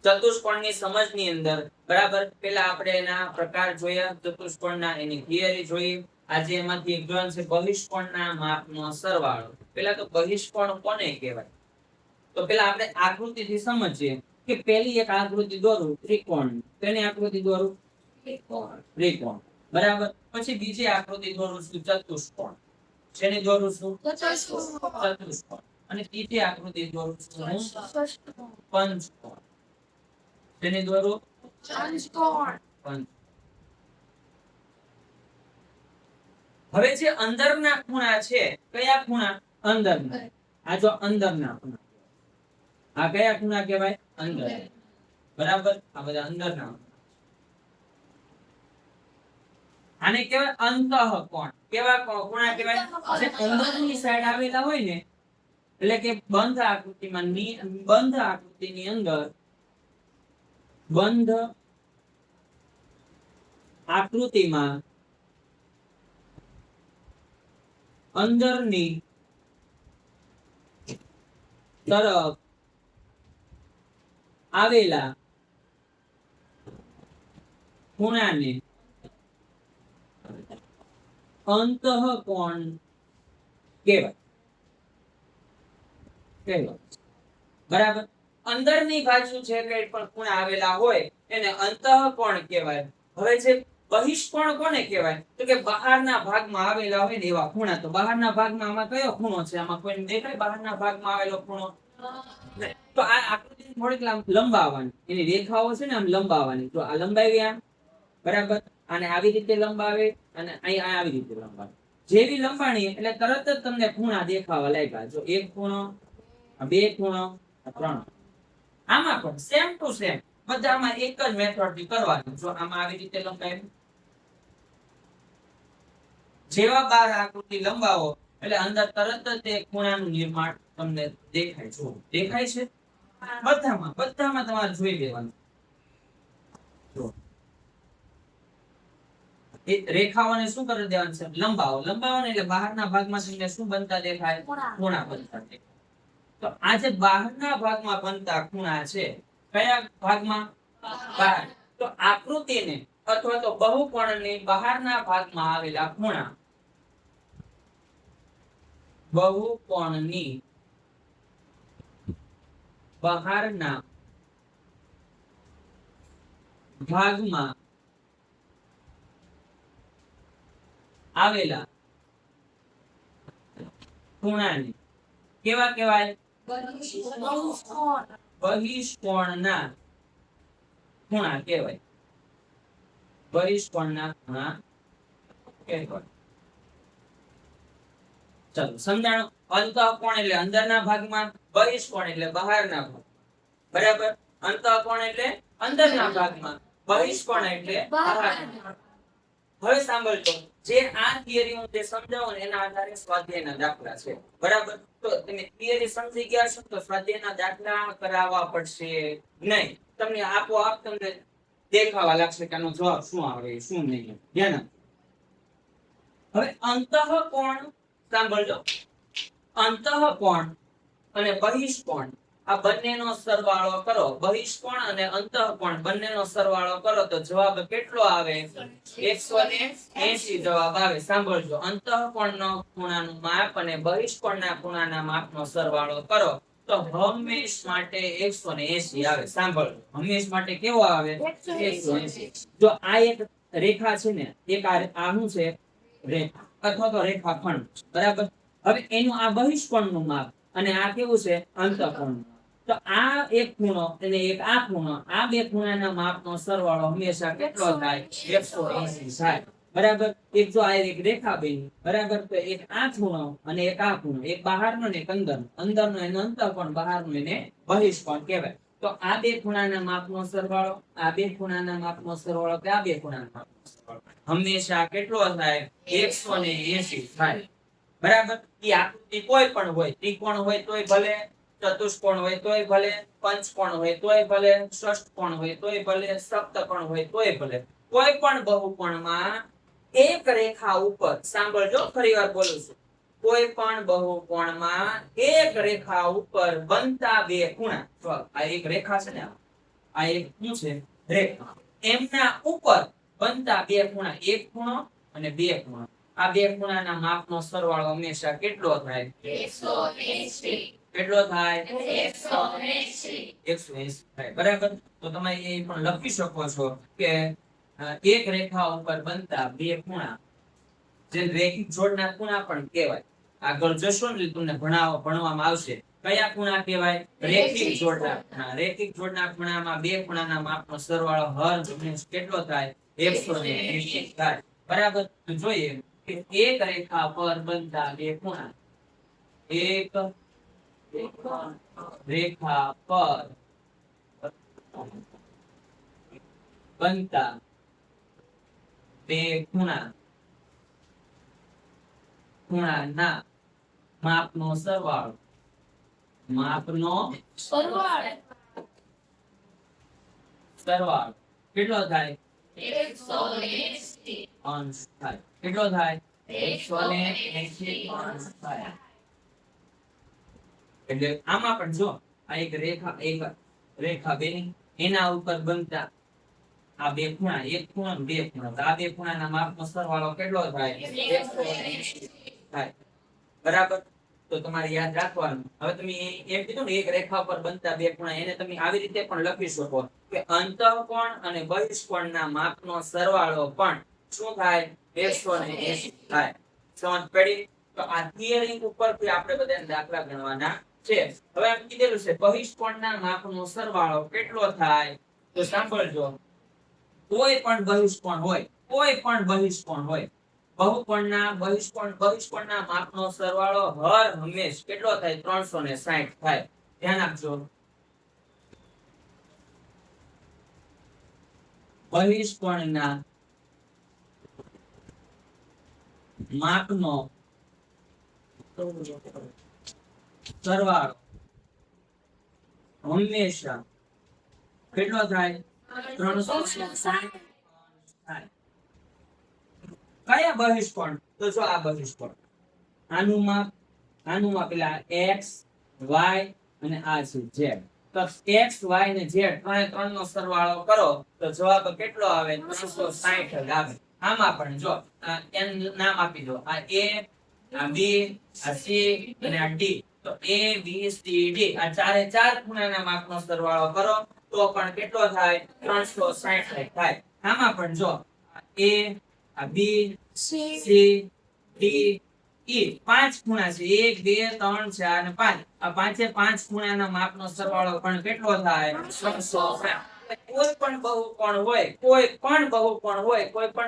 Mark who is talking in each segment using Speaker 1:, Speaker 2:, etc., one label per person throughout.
Speaker 1: ચતુષ્કોણની સમજની અંદર બરાબર પેલા આપણે એના પ્રકાર જોયા, ચતુષ્કોણના એની થિયરી જોઈ. આજે એમાંથી એક જોવાનું છે બહિષ્કોણના માપનો સરવાળો. પેલા તો બહિષ્કોણ કોને કહેવાય? તો પેલા આપણે આકૃતિથી સમજીએ કે પેલી એક આકૃતિ દોરું ત્રિકોણ, તેની આકૃતિ દોરું ત્રિકોણ બરાબર. પછી બીજી આકૃતિ દોરું છું ચતુષ્કોણ, જેને દોરું છું ચતુષ્કોણ. અને ત્રીજી આકૃતિ દોરું છું પંચકોણ, જેને દોરું પંચકોણ. હવે જે અંદરના ખૂણા છે, કયા ખૂણા? અંદરના. આ જો અંદરના ખૂણા, આ કયા ખૂણા કહેવાય? અંદર બરાબર. આ બધા અંદરના. આને કહેવાય અંતઃકોણ. કેવા ખૂણા કહેવાય? જે અંદરની સાઈડ આવેલા હોય ને, એટલે કે બંધ આકૃતિમાં, બંધ આકૃતિની અંદર, બંધ આકૃતિમાં અંદરની તરફ આવેલા ખૂણાને અંતઃકોણ કહેવાય. બરાબર. અંદરની બાજુ જે કઈ પણ ખૂણા આવેલા હોય એને અંતઃકોણ કહેવાય. હવે જે બહિષ્કોણ કોને કહેવાય? તો કે બહારના ભાગમાં આવેલા હોય ને એવા ખૂણા. તો બહારના ભાગમાં આમાં કયો ખૂણો છે? આમાં કોઈને દેખાય બહારના ભાગમાં આવેલો ખૂણો? તો આ આકૃતિ થોડીક લંબાવવાની, એની રેખાઓ છે ને આમ લંબાવવાની. તો આ લંબાવી આમ બરાબર, અને આવી રીતે લંબાવે અને અહીં આવી રીતે લંબાવે. જેવી લંબાણી એટલે તરત જ તમને ખૂણા દેખાવા લાગ્યા. જો એક ખૂણો, બે ખૂણો, ત્રણ. આમાં પણ સેમ ટુ સેમ બધામાં એક જ મેથડ થી કરવાનું. જો આમાં આવી રીતે લંબાવી, જેવા બાર આકૃતિ લંબાવો એટલે અંદર તરત જ તે ખૂણાનું નિર્માણ તમને દેખાય. જો દેખાય છે બધામાં, બધામાં તમારે જોઈ લેવાનું. જો એ રેખાઓને શું કરી દેવાનું છે? લંબાવો. લંબાવો એટલે બહારના ભાગમાં તમને શું બનતા દેખાય? ખૂણા બનતા દેખાય. તો આ જે બહારના ભાગમાં બનતા ખૂણા છે, કયા ભાગમાં? બહાર. તો આકૃતિને અથવા તો બહુકોણની બહારના ભાગમાં આવેલા ખૂણા, બહુકોણની બહારના ભાગમાં આવેલા ખૂણાને કેવા કહેવાય? બહિષ્કોણના ખૂણા કહેવાય. બહિષ્કોણના ખૂણા કહેવાય. ચલો સમજાણો. અંતઃકોણ એટલે અંદરના ભાગમાં, બહિષ્કોણ એટલે બહારના ભાગમાં. બરાબર. અંતઃકોણ એટલે અંદરના ભાગમાં, બહિષ્કોણ એટલે બહારના. હવે સાંભળજો, જે આ થિયરી હું જે સમજાવું ને એના આધારે સ્વાધ્યાયના દાખલા છે. બરાબર. તો તમે થિયરી સમજી ગયા છો તો સ્વાધ્યાયના દાખલા કરાવવા પડશે નહીં. તમને આપોઆપ તમને દેખાવા લાગશે કે આનો જવાબ શું આવે શું નહીં. ધ્યાન. હવે અંતઃકોણ સાંભળજો. અંતઃકોણ અને બહિષ્કોણ આ બંનેનો સરવાળો કરો. બહિષ્કોણ અને અંતઃકોણ બંનેનો સરવાળો કરો તો જવાબ કેટલો આવે? 180 જવાબ આવે. સાંભળજો, અંતઃકોણનો ખૂણાનું માપ અને બહિષ્કોણના ખૂણાના માપનો સરવાળો કરો તો હંમેશ માટે 180 આવે. સાંભળજો, હંમેશ માટે કેવો આવે? 180. જો આ એક રેખા છે ને, એક આ શું છે? રેખા અથવા તો રેખાખંડ. બરાબર. હવે એનું આ બહિષ્કોણનું માપ અને આ કેવું છે? અંતઃકોણનું. તો આ એક ખૂણો અને એક આ ખૂણો, આ બે ખૂણાના માપનો સરવાળો હંમેશા કેટલો થાય? 180 થાય. બરાબર. એક જો આ એક રેખા બની, બરાબર, તો એક આ ખૂણો અને એક આ ખૂણો, એક બહારનો ને એક અંદરનો. અંદરનો એનો અંતઃકોણ, બહારનો એને બહિષ્કોણ કહેવાય. તો આ બે ખૂણાના માપનો સરવાળો, આ બે ખૂણાના માપનો સરવાળો કે આ બે ખૂણાના માપનો સરવાળો હંમેશા કેટલો થાય? 180 થાય. બરાબર. એ આકૃતિ કોઈ પણ હોય, ત્રિકોણ હોય તોય ભલે, ચતુષ્કોણ હોય તોય ભલે, પંચકોણ હોય તોય ભલે, ષષ્ઠકોણ હોય તોય ભલે, સપ્તકોણ હોય તોય ભલે, કોઈ પણ બહુકોણમાં એક રેખા ઉપર, સાંભળજો ફરીવાર બોલું છું, કોઈ પણ બહુકોણમાં એક રેખા ઉપર બનતા બે ખૂણા. આ એક રેખા છે ને, આ એક શું છે રેખા એમના ઉપર બનતા બે ખૂણા એક ખૂણો અને બે ખૂણો આ બે ખૂણાના માપનો સરવાળો હંમેશા કેટલો થાય
Speaker 2: 180
Speaker 1: કેટલો થાય
Speaker 2: 180
Speaker 1: 180 થાય બરાબર તો તમે એ પણ લખી શકો છો કે એક રેખા ઉપર બનતા બે ખૂણા જે રેખિક જોડના ખૂણા પણ કહેવાય આગળ જશો ને તમને ભણવામાં આવશે કયા ખૂણા કહેવાય રેખિક જોડના ખૂણા રેખિક જોડના ખૂણામાં બે ખૂણાના માપનો સરવાળો હર હંમેશ કેટલો થાય 180 થાય બરાબર તો જોઈએ કે એક રેખા પર બનતા બે ખૂણા એક રેખા પર બનતા બે ખૂણાના માપનો સરવાળો કેટલો થાય
Speaker 2: 180
Speaker 1: અંશ થાય કેટલો થાય 180 અંશ થાય એટલે આમાં પણ જો આ એક રેખા બે એના ઉપર બનતા આ બે ખૂણા એક ખૂણો અને બે ખૂણા તો આ બે ખૂણાના માપનો સરવાળો કેટલો થાય 180 થાય બરાબર તો તમારે યાદ રાખવાનું હવે તમે એમ કીધું ને એક રેખા પર બનતા બે ખૂણા એને તમે આવી રીતે પણ લખી શકો કે અંતઃકોણ અને બહિષ્કોણના માપનો સરવાળો પણ શું થાય 180 થાય સમજ પડી તો આ થિયરી ઉપરથી આપણે બધા દાખલા ગણવાના છે હવે એમ કીધેલું છે બહિષ્કોણના માપનો સરવાળો કેટલો થાય તો સાંભળજો કોઈ પણ બહિષ્કોણ હોય બહિષ્કોણના માપનો સરવાળો હર હંમેશ કેટલો થાય 360 થાય ધ્યાન આપજો બહિષ્કોણના માપનો સરવાળો હંમેશા કેટલો થાય 360 થાય કયા બહિષ્કોણ તો જો આ બહિષ્કોણ આનું માપ પેલા x y અને આ છે z તો x y અને z ત્રણે નો સરવાળો કરો તો જવાબ કેટલો આવે 360 જ આવે આમાં પણ જો n નામ આપી દો આ a આ b આ c અને આ d તો a b c d આ ચારે ચાર ખૂણાના માપનો સરવાળો કરો તો પણ કેટલો થાય 360 થાય આમાં પણ જો આ a આ b c d e પાંચ ખૂણા છે 1 2 3 4 અને 5 આ પાંચે પાંચ ખૂણાના માપનો સરવાળો પણ કેટલો થાય 360 કોઈ પણ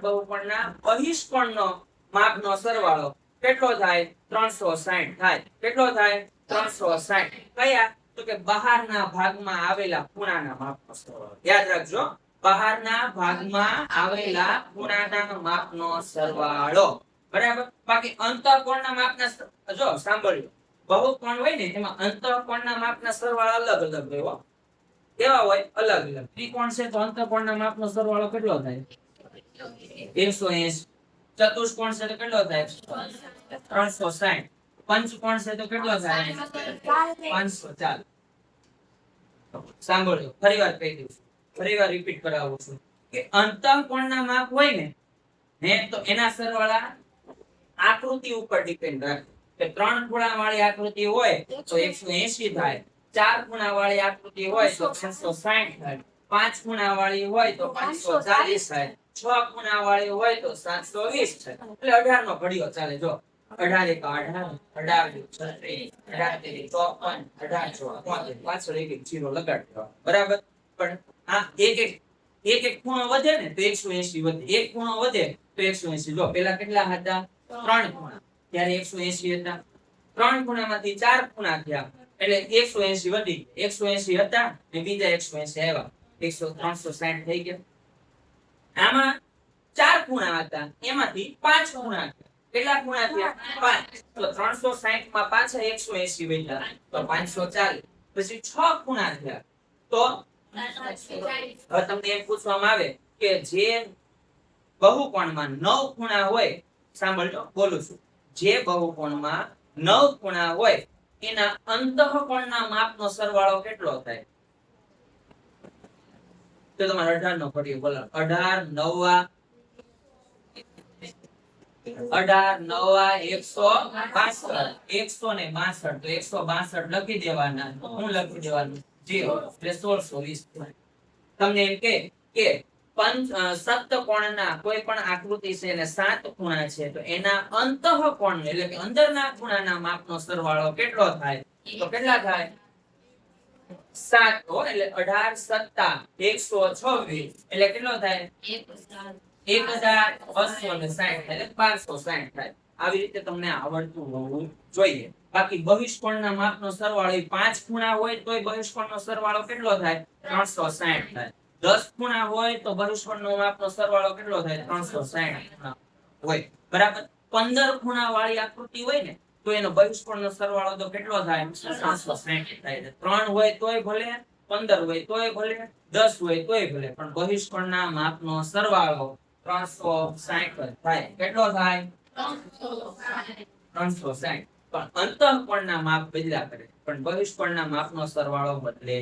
Speaker 1: બહુકોણના બહિષ્કોણનો માપનો સરવાળો કેટલો થાય 360 થાય કેટલો થાય 360 કયા તો કે બહારના ભાગમાં આવેલા ખૂણાના માપનો સરવાળો યાદ રાખજો બહારના ભાગમાં આવેલા ખૂણાના માપનો સરવાળો બરાબર બાકી અંતઃકોણના માપના જો સાંભળ્યો બહુકોણ હોય ને એમાં અંતઃકોણના માપના સરવાળા અલગ અલગ હોય કેવા હોય અલગ અલગ ત્રિકોણ છે તો અંતઃકોણના માપનો સરવાળો કેટલો થાય 180 ચતુષ્કોણ છે તો કેટલો થાય 360 પંચકોણ છે તો કેટલો થાય 540 સાંભળજો ફરીવાર કહી દઉં ફરીવાર રિપીટ કરાવું છું કે અંતઃકોણના માપ હોય ને તો એના સરવાળા આકૃતિ ઉપર ડિપેન્ડ રાખે કે ત્રણ ખૂણા વાળી આકૃતિ હોય તો 180 થાય ચાર ખૂણા વાળી આકૃતિ હોય તો 660 થાય પાંચ ખૂણા વાળી હોય તો 540 થાય છ ખૂણા વાળી હોય તો 720 થાય એટલે 18 નો ઘડિયો ચાલે જો 18 એક 18 પાછળ એક જીરો લગાડી દેવા બરાબર પણ આ એક ખૂણો વધે ને તો 180 વધે એક ખૂણો વધે તો 180 જો પેલા કેટલા હતા ત્રણ ખૂણા ત્યારે 180 હતા ત્રણ ખૂણામાંથી ચાર ખૂણા થયા એટલે 180 વધી 180 હતા ને બીજા 180 આવ્યા 360 થઈ ગયા આમાં ચાર ખૂણા હતા એમાંથી પાંચ ખૂણા કેટલા ખૂણા થયા પાંચ તો 360 માં પાછા 180 વધ્યા તો 540 પછી છ ખૂણા થયા તો હવે તમને એમ પૂછવામાં આવે કે જે બહુકોણમાં 9 ખૂણા હોય સાંભળજો બોલું છું જે બહુકોણમાં 9 ખૂણા હોય એના અંતઃકોણના માપનો સરવાળો કેટલો થાય તો તમારે 18 નો ફરીએ બોલો 18 9 18 9 162 162 તો 162 લખી દેવાના હું લખી દેવાનું 0 એટલે 1620 તમને એમ કે સપ્તકોણના કોઈ પણ આકૃતિ છે અને 7 ખૂણા છે તો એના અંતઃકોણ એટલે કે અંદરના ખૂણાના માપનો સરવાળો કેટલો થાય તો કેટલા થાય 7 એટલે 18 સત્તા 126 એટલે કેટલો થાય 1260 એટલે 1260 થાય આવી રીતે તમને આવડતું હોવું જોઈએ બાકી બહિષ્કોણના માપનો સરવાળો 5 ખૂણા હોય તોય બહિષ્કોણનો સરવાળો કેટલો થાય 360 થાય 10 ખૂણા હોય તો બહિષ્કોણનો માપનો સરવાળો કેટલો થાય 360 હોય બરાબર 15 ખૂણા વાળી આકૃતિ હોય ને તો એનો બહિષ્કોણનો સરવાળો તો કેટલો થાય 360 થાય 3 હોય તોય ભલે 15 હોય તોય ભલે 10 હોય તોય ભલે પણ બહિષ્કોણના માપનો સરવાળો 360 થાય કેટલો થાય 360 પણ અંતઃકોણના માપ બદલ્યા કરે પણ બહિષ્કોણના માપનો સરવાળો બદલે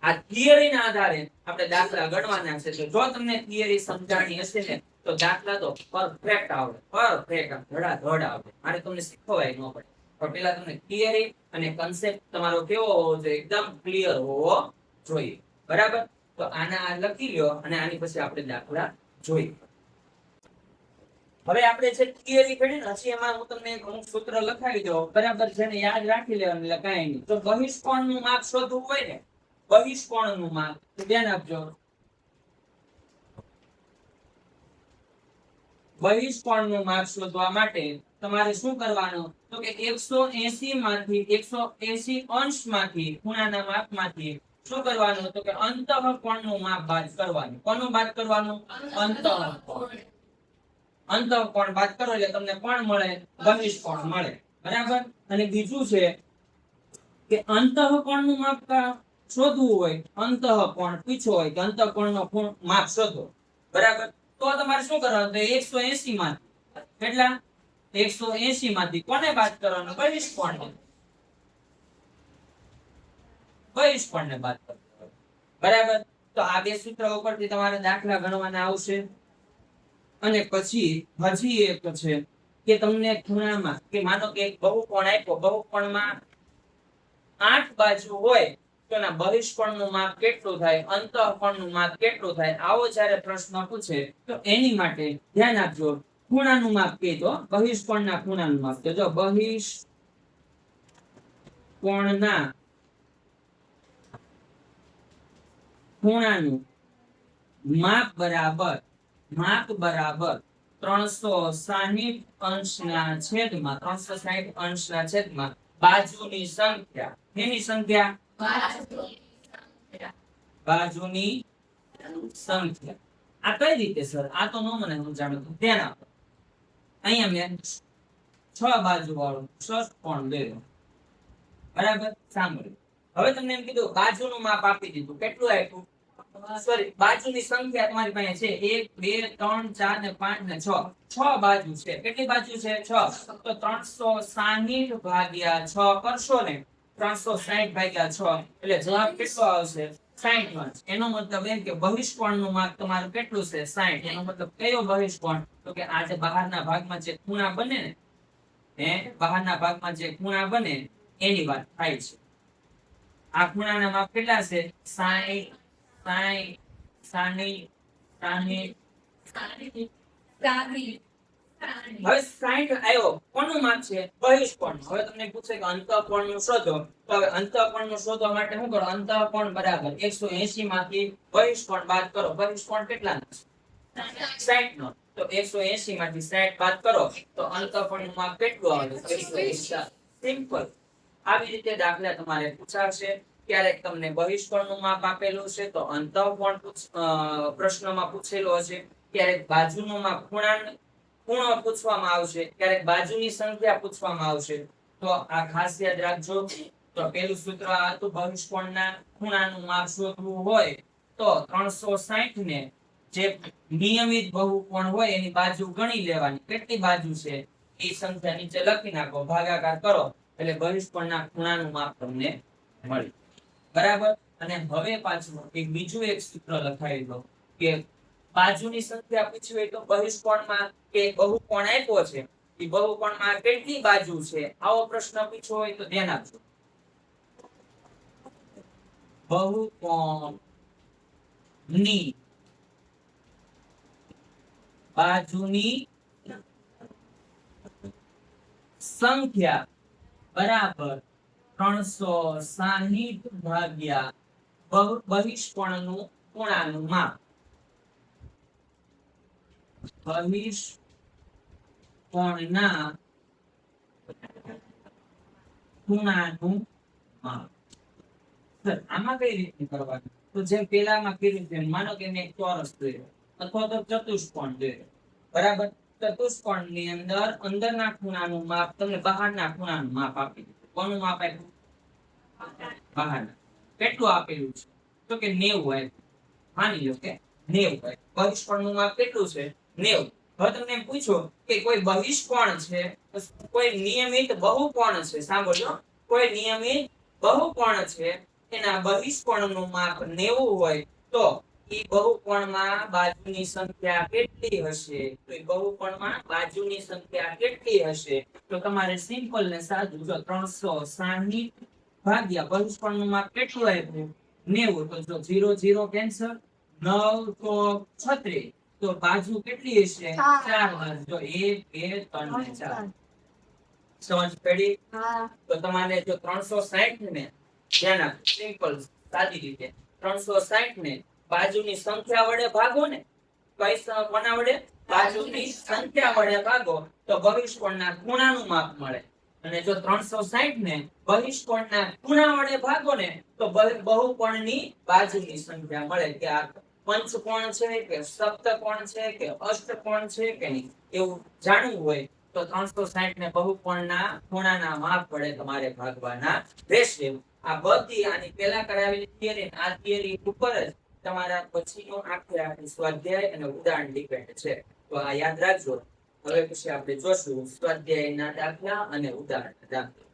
Speaker 1: આ થિયરીના આધારે આપણે દાખલા ગણવાના છે તો જો તમને થિયરી સમજાણી હશે ને તો દાખલા તો પરફેક્ટ આવડે પરફેક્ટ ધડાધડ આવડે મારે તમને શીખવાય ન પડે પણ પહેલા તમને થિયરી અને કન્સેપ્ટ તમારો કેવો હોવો જોઈએ એકદમ ક્લિયર હોવો જોઈએ બરાબર તો આના આ લખી લ્યો અને આની પછી આપણે દાખલા જોઈએ હવે આપણે જે થિયરી કરી ને હજી એમાં હું તમને એક અમુક સૂત્ર લખાવી દઉં બરાબર જેને યાદ રાખી લેવાનું એટલે કાંઈ નહીં તો બહિષ્કોણનું માપ શોધવું હોય ને બહિષ્કોણનું માપ ધ્યાન આપજો બહિષ્કોણનું માપ શોધવા માટે તમારે શું કરવાનું તો કે 180 માંથી 180 અંશમાંથી ખૂણાના માપમાંથી શું કરવાનું તો કે અંતઃકોણનું માપ બાદ કરવાનું કોનું બાદ કરવાનું અંતઃકોણ બાદ કરો એટલે તમને કોણ મળે બહિષ્કોણ મળે બરાબર અને બીજું છે કે અંતઃકોણનું માપ શોધવું હોય અંતઃકોણ પૂછો હોય કે અંતઃકોણનો માપ શોધો બરાબર તો તમારે શું કરવાનું તો 180 માંથી કેટલા 180 માંથી કોને બાદ કરવાનું બહિષ્કોણને બાદ કરવાનું બરાબર તો આ બે સૂત્ર ઉપરથી તમારે દાખલા ગણવાના આવશે અને પછી હજી એક છે કે તમને ખૂણામાં કે માનો કે એક બહુકોણ આપ્યો બહુકોણમાં 8 બાજુ હોય તો એના બહિષ્કોણનું માપ કેટલું થાય અંતઃકોણનું માપ કેટલું થાય આવો જ્યારે પ્રશ્ન પૂછે તો એની માટે ધ્યાન આપજો ખૂણાનું માપ કહેજો બહિષ્કોણના ખૂણાનું માપ તો જો બહિષ્કોણના ખૂણાનું માપ બરાબર 360 અંશના છેદમાં બાજુની સંખ્યા એની સંખ્યા બાજુની સંખ્યા આ કઈ રીતે સર આ તો નો મને સમજાણું ધ્યાન આપો અહીંયા મેં 6 બાજુ વાળું ષષ્ઠકોણ લેજો બરાબર સાંભળ્યું હવે તમને એમ કીધું બાજુનું માપ આપી દીધું કેટલું આપ્યું સોરી બાજુની સંખ્યા તમારી પાસે છે 1 2 3 4 ને 5 ને 6 બાજુ છે કેટલી બાજુ છે 6 તો 360 ભાગ્યા 6 કરશો ને 360 ભાગ્યા 6 એટલે જવાબ કેટલો આવશે 60 એનો મતલબ એમ કે બહિષ્કોણનું માપ તમારું કેટલું છે 60 એનો મતલબ કયો બહિષ્કોણ તો કે આ જે બહારના ભાગમાં જે ખૂણા બને ને બહારના ભાગમાં જે ખૂણા બને એની વાત થાય છે આ ખૂણાના માપ કેટલા છે 60 60 હવે 60 આવ્યો કોનું માપ છે બહિષ્કોણ હવે તમને પૂછે કે અંતઃકોણનું શોધો તો હવે અંતઃકોણનું શોધવા માટે શું કરો અંતઃકોણ બરાબર 180 માંથી બહિષ્કોણ બાદ કરો બહિષ્કોણ કેટલાનો છે 60 નો તો 180 માંથી 60 બાદ કરો તો અંતઃકોણનું માપ કેટલું આવે 180 સિમ્પલ આવી રીતે દાખલા તમારે પૂછાશે ક્યારેક તમને બહિષ્કોણનું માપ આપેલું છે તો અંતઃકોણ પ્રશ્નમાં પૂછેલો હશે ક્યારેક બાજુનું માપ ખૂણો પૂછવામાં આવશે ક્યારેક બાજુની સંખ્યા પૂછવામાં આવશે તો આ ખાસ યાદ રાખજો તો પેલું સૂત્ર આ હતું બહિષ્કોણના ખૂણાનું માપ શોધવું હોય તો 360 ને જે નિયમિત બહુકોણ હોય એની બાજુ ગણી લેવાની કેટલી બાજુ છે એ સંખ્યા નીચે લખી નાખો ભાગાકાર કરો એટલે બહિષ્કોણના ખૂણાનું માપ તમને મળે બરાબર અને હવે પાછું એક બીજું એક સૂત્ર લખાવી દો કે બાજુની સંખ્યા પૂછી હોય તો બહિષ્કોણમાં કે બહુકોણ આપ્યો છે એ બહુકોણમાં કેટલી બાજુ છે આવો પ્રશ્ન પૂછ્યો હોય તો ધ્યાન આપજો. બહુકોણની બાજુની સંખ્યા બરાબર 360 ભાગ્યા બહિષ્કોણનું ખૂણાનું માપ. બહિષ્કોણના ખૂણાનું માપ. આમાં કઈ રીતે કરવાનું? તો જેમ પેલામાં કર્યું તેમ માનો કે મેં એક ચોરસ દોર્યો અથવા તો ચતુષ્કોણ દોર્યો બરાબર. ચતુષ્કોણની અંદર અંદરના ખૂણાનું માપ તમને બહારના ખૂણાનું માપ આપી દીધું. કોનું માપ આપ્યું? બહારના. કેટલું આપેલું છે? તો કે 90 આપ્યું. માની લો કે 90 આપ્યું. બહિષ્કોણનું માપ કેટલું છે? 90. હવે તમને એમ પૂછો કે કોઈ બહિષ્કોણ છે, કોઈ નિયમિત બહુકોણ છે, સાંભળો, કોઈ નિયમિત બહુકોણ છે એના બહિષ્કોણનું માપ 90 હોય તો ઈ બહુકોણમાં બાજુની સંખ્યા કેટલી હશે? તો ઈ બહુકોણમાં બાજુની સંખ્યા કેટલી હશે? તો તમારે સિમ્પલ ને સાદું જો 360 ભાગ્યા બહિષ્કોણનું માપ કેટલું આપ્યું? 90. તો જો 0 0 કેન્સલ, 9 તો 36. તો બાજુ કેટલી હશે? 4 બાજુ. જો 1 2 3 ને 4. સમજ પડી? તો તમારે જો 360 ને ધ્યાન આપો, સિમ્પલ સાદી રીતે 360 ને બાજુની સંખ્યા વડે ભાગો ને. કઈ કોના વડે? બાજુની સંખ્યા વડે ભાગો તો બહિષ્કોણના ખૂણાનું માપ મળે. અને જો 360 ને બહિષ્કોણના ખૂણા વડે ભાગો ને તો બહુકોણની બાજુની સંખ્યા મળે. કે આ પંચકોણ છે કે સપ્તકોણ છે કે અષ્ટકોણ છે કે નહીં એવું જાણવું હોય તો 360 ને બહુકોણના ખૂણાના માપ વડે તમારે ભાગવાના રહેશે. આ બધી આની પહેલા કરાવેલી થિયરી, આ થિયરી ઉપર જ તમારા પછીનો આખી સ્વાધ્યાય અને ઉદાહરણ ડિપેન્ડ છે. તો આ યાદ રાખજો. હવે પછી આપણે જોશું સ્વાધ્યાયના દાખલા અને ઉદાહરણ દાખલા.